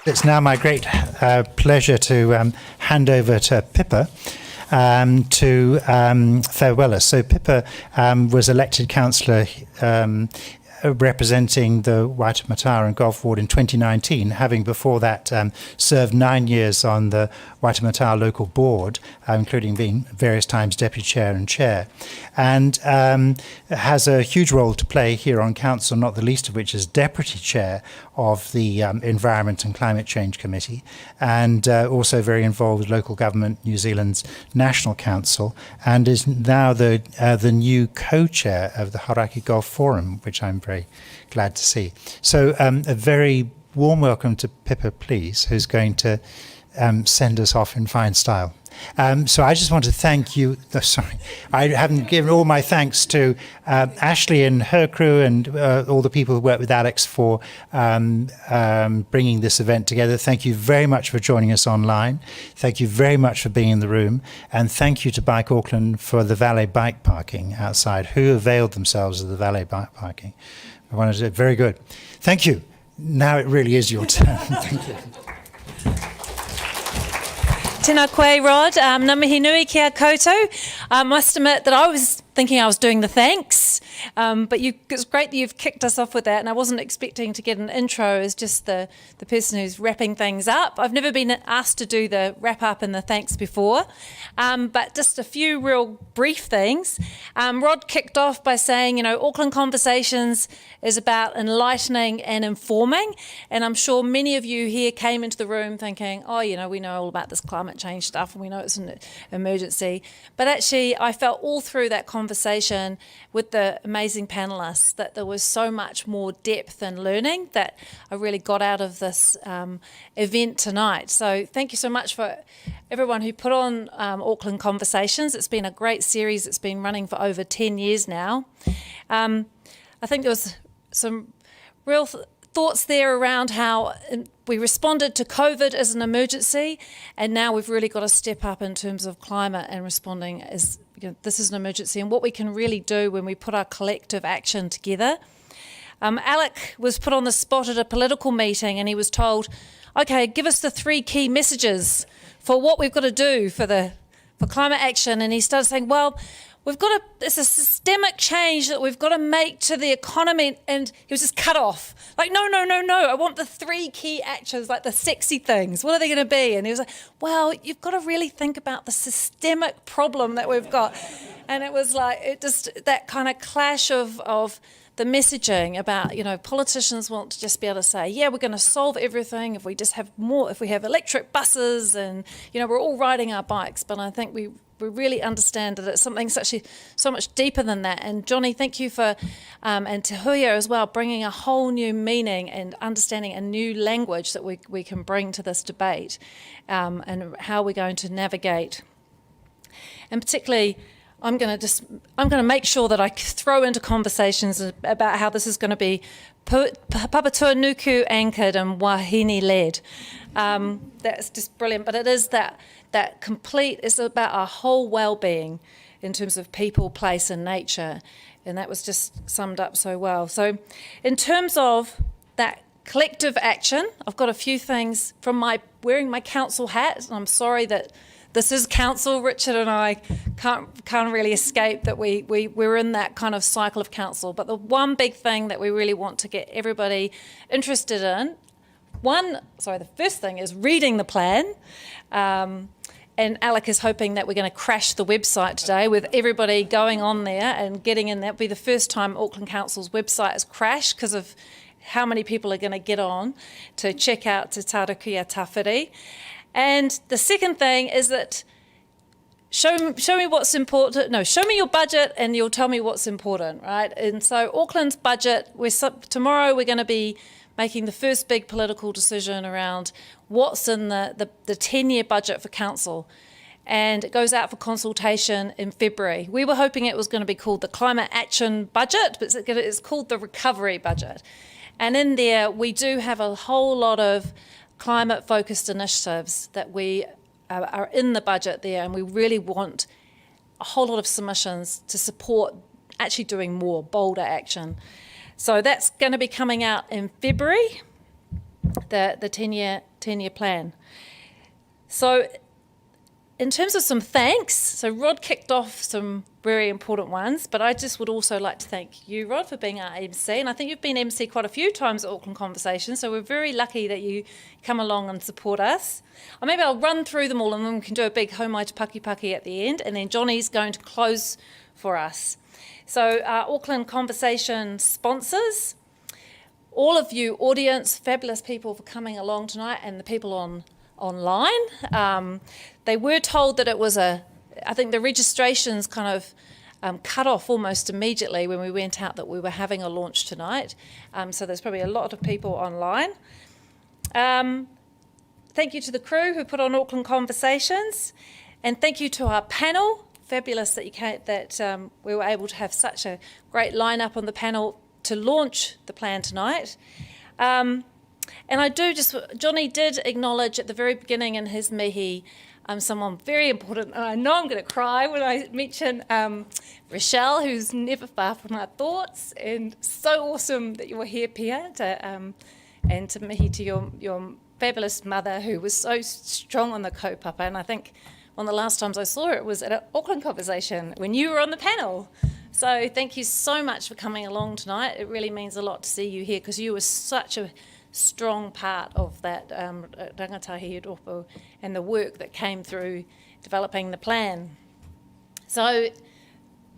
It's now my great pleasure to hand over to Pippa to farewell us. So Pippa was elected councillor representing the Waitemata and Gulf Ward in 2019, having before that served 9 years on the Waitemata local board, including being various times deputy chair and chair, and has a huge role to play here on council, not the least of which is deputy chair of the Environment and Climate Change Committee, and also very involved with local government, New Zealand's National Council, and is now the new co-chair of the Hauraki Gulf Forum, which I'm very glad to see. So a very warm welcome to Pippa, please, who's going to send us off in fine style. So I just want to thank you. Sorry, I haven't given all my thanks to Ashley and her crew and all the people who work with Alex for bringing this event together. Thank you very much for joining us online. Thank you very much for being in the room. And thank you to Bike Auckland for the valet bike parking outside, who availed themselves of the valet bike parking. I wanted to say, very good. Thank you. Now it really is your turn. Thank you. Tēnā koe, Rod. Ngā mihi nui kia koutou. I must admit that I was thinking I was doing the thanks, but it's great that you've kicked us off with that, and I wasn't expecting to get an intro as just the person who's wrapping things up. I've never been asked to do the wrap-up and the thanks before, but just a few real brief things. Rod kicked off by saying, Auckland Conversations is about enlightening and informing, and I'm sure many of you here came into the room thinking, we know all about this climate change stuff and we know it's an emergency, but actually I felt all through that conversation with the amazing panellists that there was so much more depth and learning that I really got out of this event tonight. So thank you so much for everyone who put on Auckland Conversations. It's been a great series. It's been running for over 10 years now. I think there was some real thoughts there around how we responded to COVID as an emergency, and now we've really got to step up in terms of climate and responding as this is an emergency, and what we can really do when we put our collective action together. Alec was put on the spot at a political meeting, and he was told, okay, give us the 3 key messages for what we've got to do for climate action. And he started saying, well, it's a systemic change that we've got to make to the economy. And he was just cut off. Like, no. I want the 3 key actions, like the sexy things. What are they going to be? And he was like, well, you've got to really think about the systemic problem that we've got. And it was like, that kind of clash of the messaging about, politicians want to just be able to say, yeah, we're going to solve everything if we just have more, if we have electric buses and, we're all riding our bikes. But I think we really understand that it's something so much deeper than that. And Johnny, thank you for, and Te Huia as well, bringing a whole new meaning and understanding a new language that we can bring to this debate, and how we're going to navigate. And particularly, I'm going to make sure that I throw into conversations about how this is going to be Papatua Nuku anchored and Wahine led. That's just brilliant. But it is that complete, it's about our whole well-being in terms of people, place and nature. And that was just summed up so well. So in terms of that collective action, I've got a few things from wearing my council hat. And I'm sorry that this is council. Richard and I can't really escape that we're in that kind of cycle of council. But the one big thing that we really want to get everybody interested in, the first thing is reading the plan. And Alec is hoping that we're going to crash the website today with everybody going on there and getting in. That'll be the first time Auckland Council's website has crashed because of how many people are going to get on to check out Te Tarakuia Tawhiri. And the second thing is that show me what's important. No, show me your budget and you'll tell me what's important, right? And so Auckland's budget, tomorrow we're going to be making the first big political decision around what's in the 10-year budget for council. And it goes out for consultation in February. We were hoping it was going to be called the Climate Action Budget, but it's called the Recovery Budget. And in there, we do have a whole lot of climate-focused initiatives that we are in the budget there, and we really want a whole lot of submissions to support actually doing more, bolder action. So that's going to be coming out in February, the 10-year 10-year plan. So in terms of some thanks, so Rod kicked off some very important ones, but I just would also like to thank you, Rod, for being our MC. And I think you've been MC quite a few times at Auckland Conversations, so we're very lucky that you come along and support us. Or maybe I'll run through them all and then we can do a big haumai te paki at the end, and then Johnny's going to close for us. So our Auckland Conversation sponsors, all of you audience, fabulous people for coming along tonight, and the people online. They were told that it was I think the registrations kind of cut off almost immediately when we went out that we were having a launch tonight. So there's probably a lot of people online. Thank you to the crew who put on Auckland Conversations, and thank you to our panel. Fabulous that we were able to have such a great lineup on the panel to launch the plan tonight. And Johnny did acknowledge at the very beginning in his mihi someone very important, and I know I'm going to cry when I mention Rochelle, who's never far from our thoughts, and so awesome that you were here, Pia, and to mihi to your fabulous mother, who was so strong on the kaupapa, and I think one of the last times I saw her, it was at an Auckland Conversation when you were on the panel. So thank you so much for coming along tonight. It really means a lot to see you here, because you were such a strong part of that rangatahi rōpū and the work that came through developing the plan. So,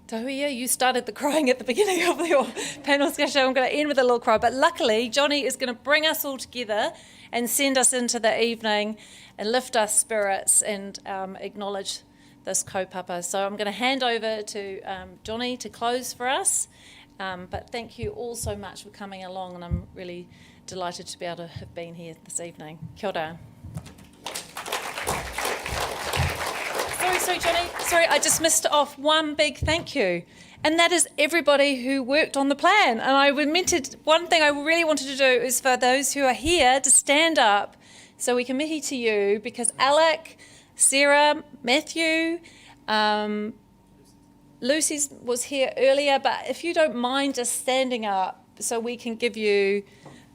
Tahuia, you started the crying at the beginning of your panel discussion. I'm going to end with a little cry, but luckily Johnny is going to bring us all together and send us into the evening and lift our spirits and acknowledge this kaupapa. So I'm going to hand over to Johnny to close for us, but thank you all so much for coming along, and I'm really delighted to be able to have been here this evening. Kia ora. Sorry, Johnny. Sorry, I just missed off one big thank you, and that is everybody who worked on the plan. And one thing I really wanted to do is for those who are here to stand up so we can mihi to you, because Alec, Sarah, Matthew, Lucy was here earlier, but if you don't mind just standing up so we can give you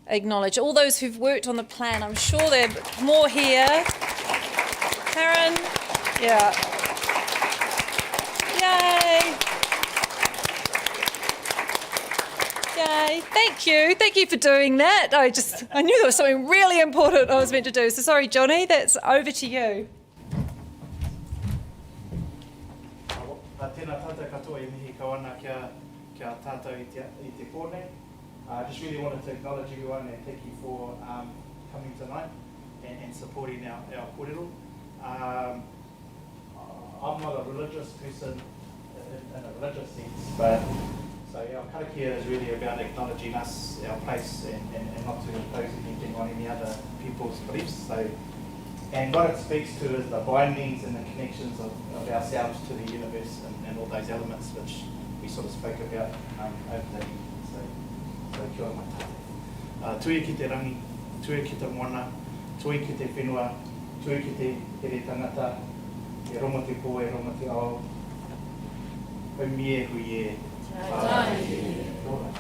acknowledge all those who've worked on the plan. I'm sure there are more here. Karen, yeah. Yay. Yay. Thank you for doing that. I knew there was something really important I was meant to do. So sorry, Johnny, that's over to you. Tēnā tātou katoa e mihi kawana kia tātou i te kōne. I just really wanted to acknowledge everyone and thank you for coming tonight and supporting our kōrero. I'm not a religious person in a religious sense, but so our karakia is really about acknowledging us, our place, and not to impose anything on any other people's beliefs. And what it speaks to is the bindings and the connections of ourselves to the universe and all those elements which we sort of spoke about over the evening. So kia ora mai. Tui ki te rangi, tui ki te moana, tui ki te whenua, tui ki te here tangata, e rongo te pō, e rongo te ao, hui mie hui e. Kia ora.